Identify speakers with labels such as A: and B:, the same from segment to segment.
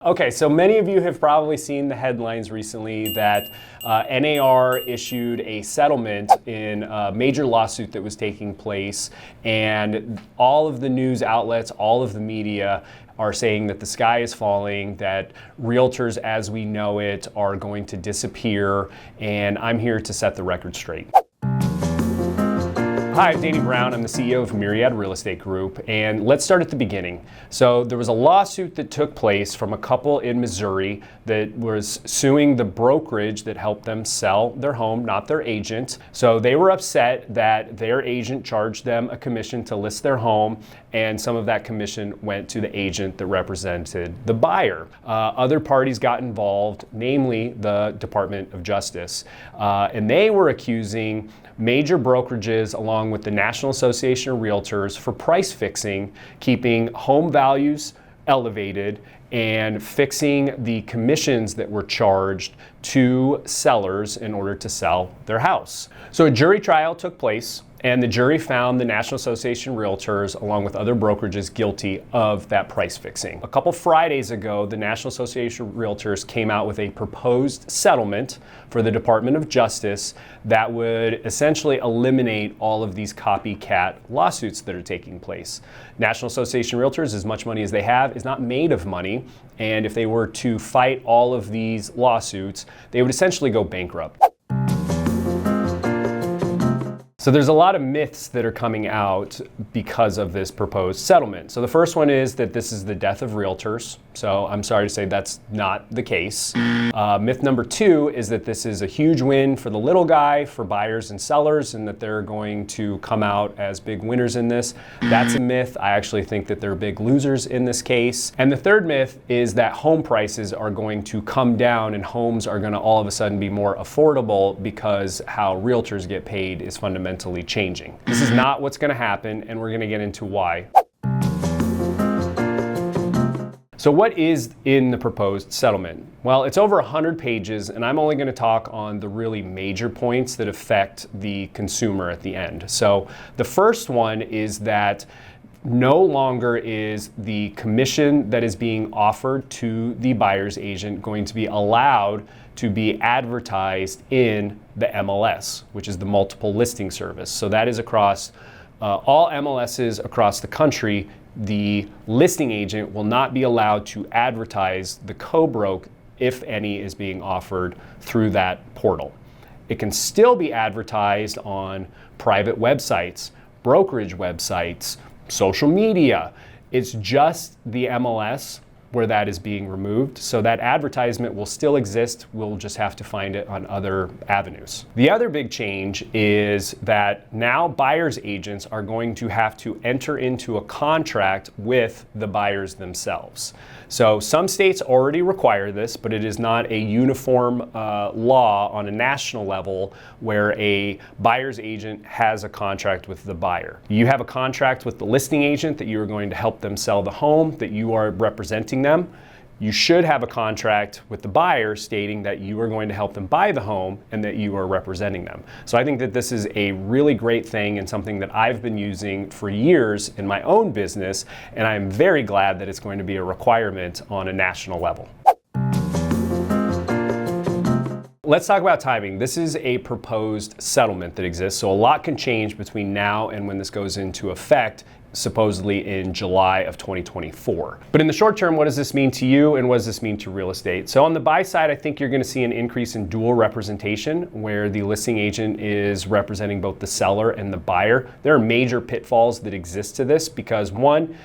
A: Okay, so many of you have probably seen the headlines recently that NAR issued a settlement in a major lawsuit that was taking place, and all of the news outlets, all of the media are saying that the sky is falling, that realtors as we know it are going to disappear, and I'm here to set the record straight. Hi, I'm Danny Brown. I'm the CEO of Myriad Real Estate Group, and let's start at the beginning. So there was a lawsuit that took place from a couple in Missouri that was suing the brokerage that helped them sell their home, not their agent. So they were upset that their agent charged them a commission to list their home, and some of that commission went to the agent that represented the buyer. Other parties got involved, namely the Department of Justice, and they were accusing major brokerages along with the National Association of Realtors for price fixing, keeping home values elevated and fixing the commissions that were charged to sellers in order to sell their house. So a jury trial took place, and the jury found the National Association of Realtors, along with other brokerages, guilty of that price fixing. A couple Fridays ago, the National Association of Realtors came out with a proposed settlement for the Department of Justice that would essentially eliminate all of these copycat lawsuits that are taking place. National Association of Realtors, as much money as they have, is not made of money, and if they were to fight all of these lawsuits, they would essentially go bankrupt. So there's a lot of myths that are coming out because of this proposed settlement. So the first one is that this is the death of realtors. So I'm sorry to say that's not the case. Myth number two is that this is a huge win for the little guy, for buyers and sellers, and that they're going to come out as big winners in this. That's a myth. I actually think that they're big losers in this case. And the third myth is that home prices are going to come down and homes are going to all of a sudden be more affordable because how realtors get paid is fundamentally changing. This is not what's going to happen, and we're going to get into why. So what is in the proposed settlement? Well, it's over 100 pages, and I'm only going to talk on the really major points that affect the consumer at the end. So the first one is that no longer is the commission that is being offered to the buyer's agent going to be allowed to be advertised in the MLS, which is the multiple listing service. So that is across all MLSs across the country. The listing agent will not be allowed to advertise the co-broke, if any, is being offered through that portal. It can still be advertised on private websites, brokerage websites, social media. It's just the MLS where that is being removed. So that advertisement will still exist. We'll just have to find it on other avenues. The other big change is that now buyer's agents are going to have to enter into a contract with the buyers themselves. So some states already require this, but it is not a uniform law on a national level where a buyer's agent has a contract with the buyer. You have a contract with the listing agent that you are going to help them sell the home, that you are representing them. You should have a contract with the buyer stating that you are going to help them buy the home and that you are representing them. So I think that this is a really great thing and something that I've been using for years in my own business, and I'm very glad that it's going to be a requirement on a national level. Let's talk about timing. This is a proposed settlement that exists, so a lot can change between now and when this goes into effect, supposedly in July of 2024. But in the short term, what does this mean to you and what does this mean to real estate? So on the buy side, I think you're going to see an increase in dual representation where the listing agent is representing both the seller and the buyer. There are major pitfalls that exist to this because one,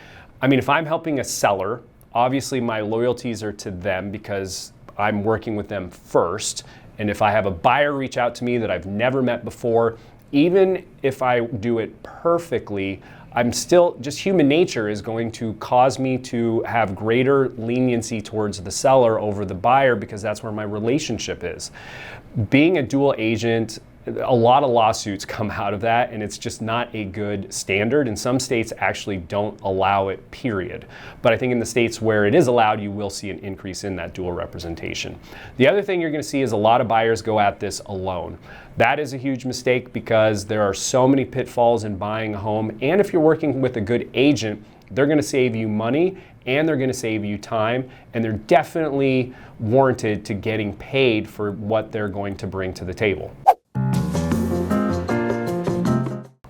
A: if I'm helping a seller, obviously my loyalties are to them because I'm working with them first. And if I have a buyer reach out to me that I've never met before, even if I do it perfectly, I'm still, just human nature is going to cause me to have greater leniency towards the seller over the buyer because that's where my relationship is. Being a dual agent, a lot of lawsuits come out of that, and it's just not a good standard. And some states actually don't allow it, period. But I think in the states where it is allowed, you will see an increase in that dual representation. The other thing you're going to see is a lot of buyers go at this alone. That is a huge mistake because there are so many pitfalls in buying a home. And if you're working with a good agent, they're going to save you money and they're going to save you time, and they're definitely warranted to getting paid for what they're going to bring to the table.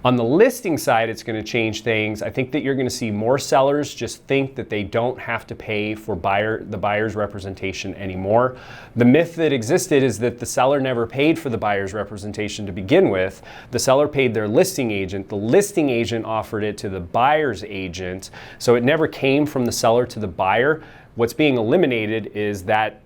A: On the listing side, it's going to change things. I think that you're going to see more sellers just think that they don't have to pay for the buyer's representation anymore. The myth that existed is that the seller never paid for the buyer's representation to begin with. The seller paid their listing agent. The listing agent offered it to the buyer's agent. So it never came from the seller to the buyer. What's being eliminated is that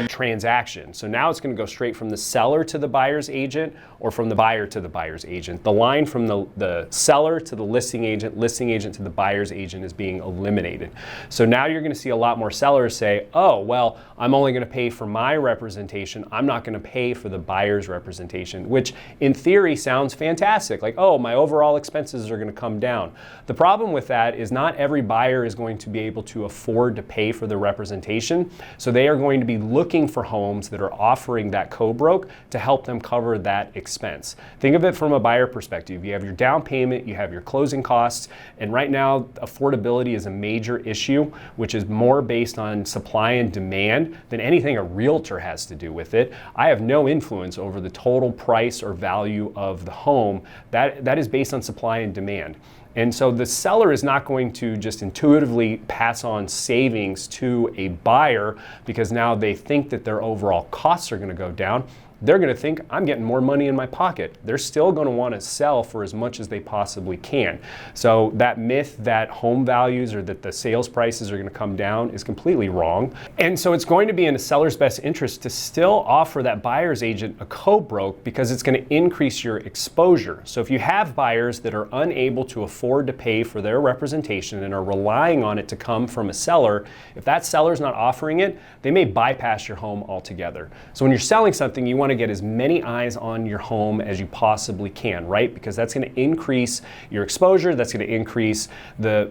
A: transaction. So now it's going to go straight from the seller to the buyer's agent, or from the buyer to the buyer's agent. The line from the seller to the listing agent to the buyer's agent is being eliminated. So now you're going to see a lot more sellers say, oh, well, I'm only going to pay for my representation. I'm not going to pay for the buyer's representation, which in theory sounds fantastic. Like, oh, my overall expenses are going to come down. The problem with that is not every buyer is going to be able to afford to pay for the representation. So they are going to be looking for homes that are offering that co-broke to help them cover that expense. Think of it from a buyer perspective. You have your down payment, you have your closing costs, and right now affordability is a major issue, which is more based on supply and demand than anything a realtor has to do with it. I have no influence over the total price or value of the home. That is based on supply and demand. And so the seller is not going to just intuitively pass on savings to a buyer because now they think that their overall costs are going to go down. They're going to think, I'm getting more money in my pocket. They're still going to want to sell for as much as they possibly can. So that myth that home values or that the sales prices are going to come down is completely wrong. And so it's going to be in a seller's best interest to still offer that buyer's agent a co-broke because it's going to increase your exposure. So if you have buyers that are unable to afford to pay for their representation and are relying on it to come from a seller, if that seller's not offering it, they may bypass your home altogether. So when you're selling something, you want to get as many eyes on your home as you possibly can, right? Because that's going to increase your exposure, that's going to increase the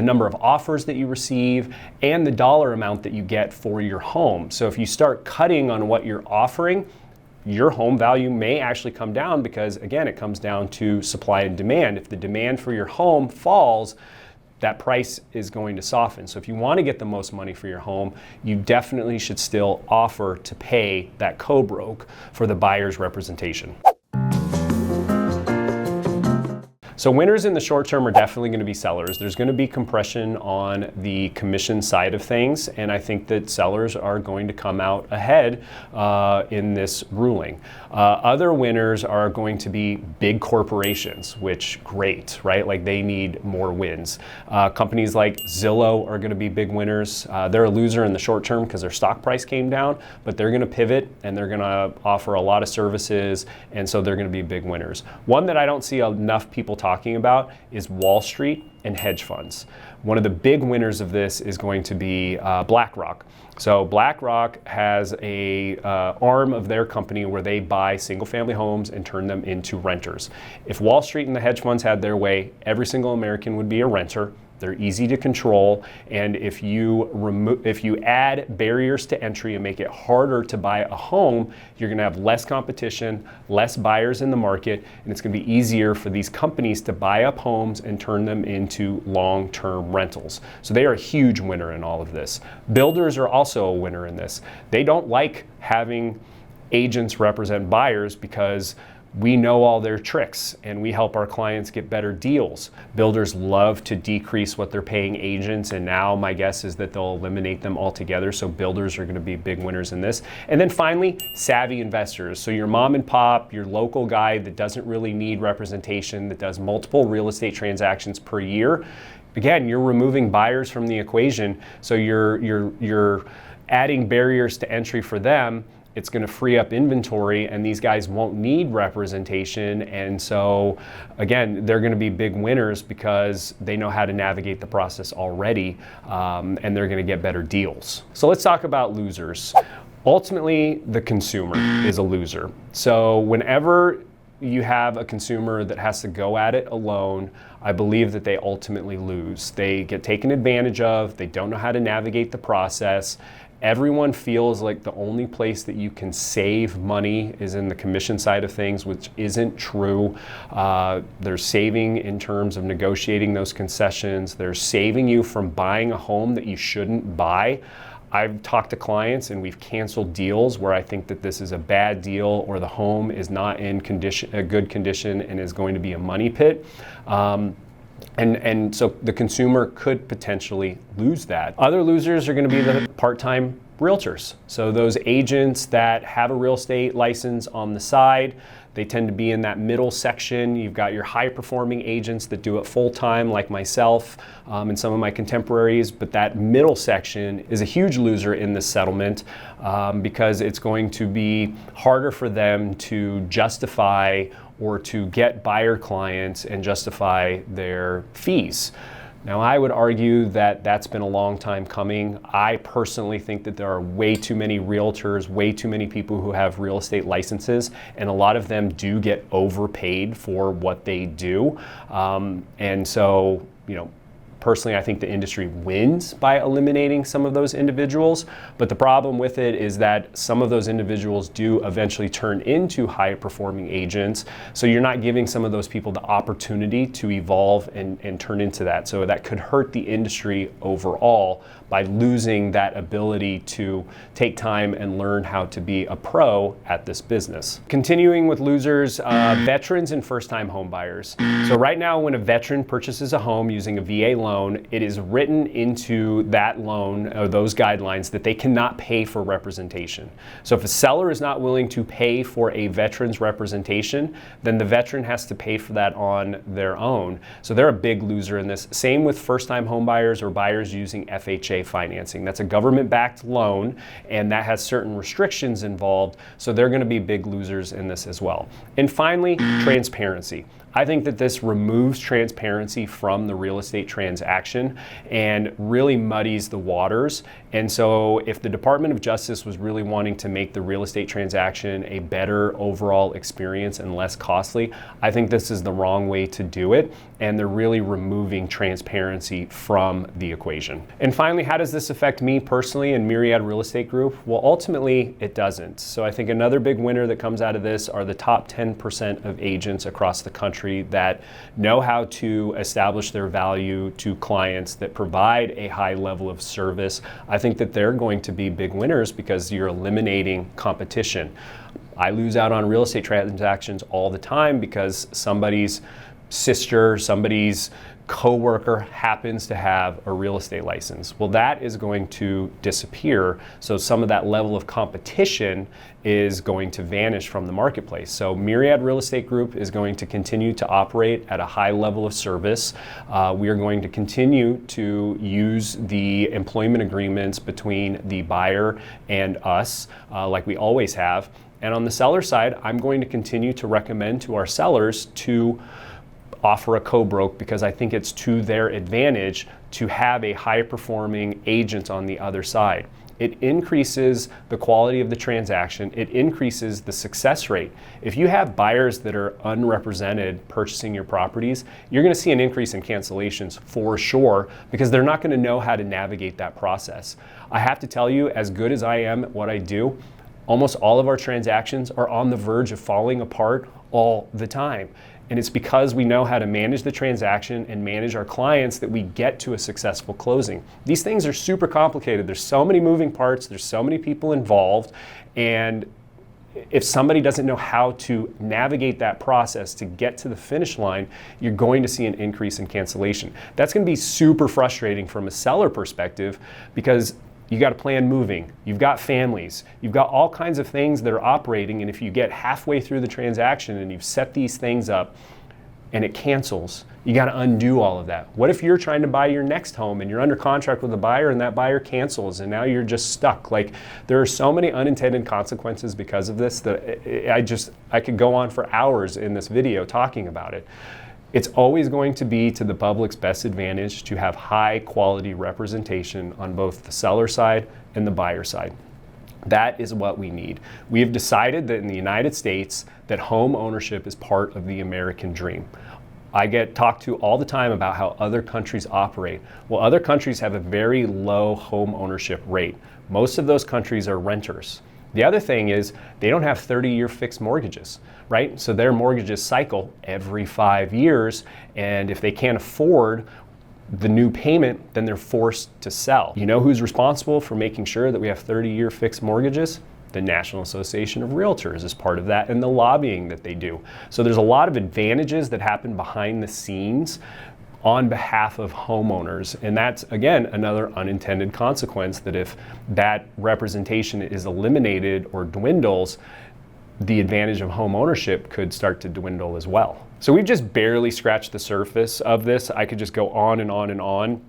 A: number of offers that you receive and the dollar amount that you get for your home. So if you start cutting on what you're offering, your home value may actually come down because, again, it comes down to supply and demand. If the demand for your home falls, that price is going to soften. So if you want to get the most money for your home, you definitely should still offer to pay that co-broke for the buyer's representation. So winners in the short term are definitely going to be sellers. There's going to be compression on the commission side of things, and I think that sellers are going to come out ahead in this ruling. Other winners are going to be big corporations, which great, right? Like they need more wins. Companies like Zillow are going to be big winners. They're a loser in the short term because their stock price came down, but they're going to pivot and they're going to offer a lot of services, and so they're going to be big winners. One that I don't see enough people talking about is Wall Street and hedge funds. One of the big winners of this is going to be BlackRock. So BlackRock has a arm of their company where they buy single-family homes and turn them into renters. If Wall Street and the hedge funds had their way, every single American would be a renter. They're easy to control, and if you add barriers to entry and make it harder to buy a home, you're going to have less competition, less buyers in the market, and it's going to be easier for these companies to buy up homes and turn them into long-term rentals. So they are a huge winner in all of this. Builders are also a winner in this. They don't like having agents represent buyers because we know all their tricks and we help our clients get better deals. Builders love to decrease what they're paying agents, and now my guess is that they'll eliminate them altogether. So builders are going to be big winners in this. And then finally, savvy investors. So your mom and pop, your local guy that doesn't really need representation, that does multiple real estate transactions per year. Again, you're removing buyers from the equation, so you're adding barriers to entry for them. It's going to free up inventory, and these guys won't need representation. And so, again, they're going to be big winners because they know how to navigate the process already, and they're going to get better deals. So let's talk about losers. Ultimately, the consumer is a loser. So whenever you have a consumer that has to go at it alone, I believe that they ultimately lose. They get taken advantage of, they don't know how to navigate the process. Everyone feels like the only place that you can save money is in the commission side of things, which isn't true. They're saving in terms of negotiating those concessions. They're saving you from buying a home that you shouldn't buy. I've talked to clients and we've canceled deals where I think that this is a bad deal or the home is not in a good condition and is going to be a money pit. And so the consumer could potentially lose that. Other losers are going to be the part-time realtors. So those agents that have a real estate license on the side, they tend to be in that middle section. You've got your high-performing agents that do it full-time, like myself and some of my contemporaries, but that middle section is a huge loser in this settlement because it's going to be harder for them to justify or to get buyer clients and justify their fees. Now, I would argue that that's been a long time coming. I personally think that there are way too many realtors, way too many people who have real estate licenses, and a lot of them do get overpaid for what they do. And so, personally, I think the industry wins by eliminating some of those individuals, but the problem with it is that some of those individuals do eventually turn into high-performing agents, so you're not giving some of those people the opportunity to evolve and turn into that. So that could hurt the industry overall by losing that ability to take time and learn how to be a pro at this business. Continuing with losers, veterans and first-time home buyers. So right now, when a veteran purchases a home using a VA loan, it is written into that loan or those guidelines that they cannot pay for representation. So if a seller is not willing to pay for a veteran's representation, then the veteran has to pay for that on their own. So they're a big loser in this. Same with first-time home buyers or buyers using FHA financing. That's a government-backed loan, and that has certain restrictions involved, so they're going to be big losers in this as well. And finally, transparency. I think that this removes transparency from the real estate transaction and really muddies the waters. And so if the Department of Justice was really wanting to make the real estate transaction a better overall experience and less costly, I think this is the wrong way to do it. And they're really removing transparency from the equation. And finally, how does this affect me personally and Myriad Real Estate Group? Well, ultimately, it doesn't. So I think another big winner that comes out of this are the top 10% of agents across the country that know how to establish their value to clients, that provide a high level of service. I think that they're going to be big winners because you're eliminating competition. I lose out on real estate transactions all the time because somebody's sister, somebody's coworker happens to have a real estate license. Well, that is going to disappear. So some of that level of competition is going to vanish from the marketplace. So Myriad Real Estate Group is going to continue to operate at a high level of service. We are going to continue to use the employment agreements between the buyer and us, like we always have. And on the seller side, I'm going to continue to recommend to our sellers to offer a co-broke because I think it's to their advantage to have a high-performing agent on the other side. It increases the quality of the transaction. It increases the success rate. If you have buyers that are unrepresented purchasing your properties, you're going to see an increase in cancellations for sure because they're not going to know how to navigate that process. I have to tell you, as good as I am at what I do, almost all of our transactions are on the verge of falling apart all the time. And it's because we know how to manage the transaction and manage our clients that we get to a successful closing. These things are super complicated. There's so many moving parts. There's so many people involved. And if somebody doesn't know how to navigate that process to get to the finish line, you're going to see an increase in cancellation. That's going to be super frustrating from a seller perspective because you got to plan moving, you've got families, you've got all kinds of things that are operating, and if you get halfway through the transaction and you've set these things up and it cancels, you got to undo all of that. What if you're trying to buy your next home and you're under contract with a buyer and that buyer cancels and now you're just stuck? Like, there are so many unintended consequences because of this that I could go on for hours in this video talking about it. It's always going to be to the public's best advantage to have high quality representation on both the seller side and the buyer side. That is what we need. We have decided that in the United States that home ownership is part of the American dream. I get talked to all the time about how other countries operate. Well, other countries have a very low home ownership rate. Most of those countries are renters. The other thing is they don't have 30-year fixed mortgages, right? So their mortgages cycle every 5 years, and if they can't afford the new payment, then they're forced to sell. You know who's responsible for making sure that we have 30-year fixed mortgages? The National Association of Realtors is part of that, and the lobbying that they do. So there's a lot of advantages that happen behind the scenes on behalf of homeowners. And that's, again, another unintended consequence, that if that representation is eliminated or dwindles, the advantage of home ownership could start to dwindle as well. So we've just barely scratched the surface of this. I could just go on and on and on.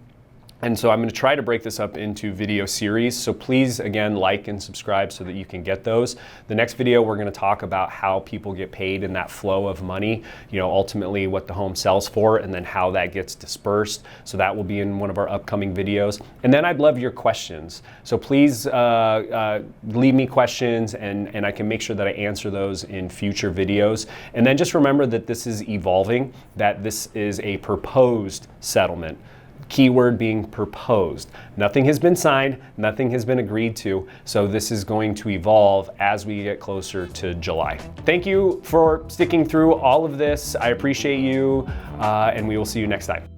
A: And so I'm going to try to break this up into video series. So please, again, like and subscribe so that you can get those. The next video, we're going to talk about how people get paid in that flow of money, you know, ultimately what the home sells for, and then how that gets dispersed. So that will be in one of our upcoming videos. And then I'd love your questions. So please leave me questions, and I can make sure that I answer those in future videos. And then just remember that this is evolving, that this is a proposed settlement. Keyword being proposed. Nothing has been signed, nothing has been agreed to, so this is going to evolve as we get closer to July. Thank you for sticking through all of this. I appreciate you, and we will see you next time.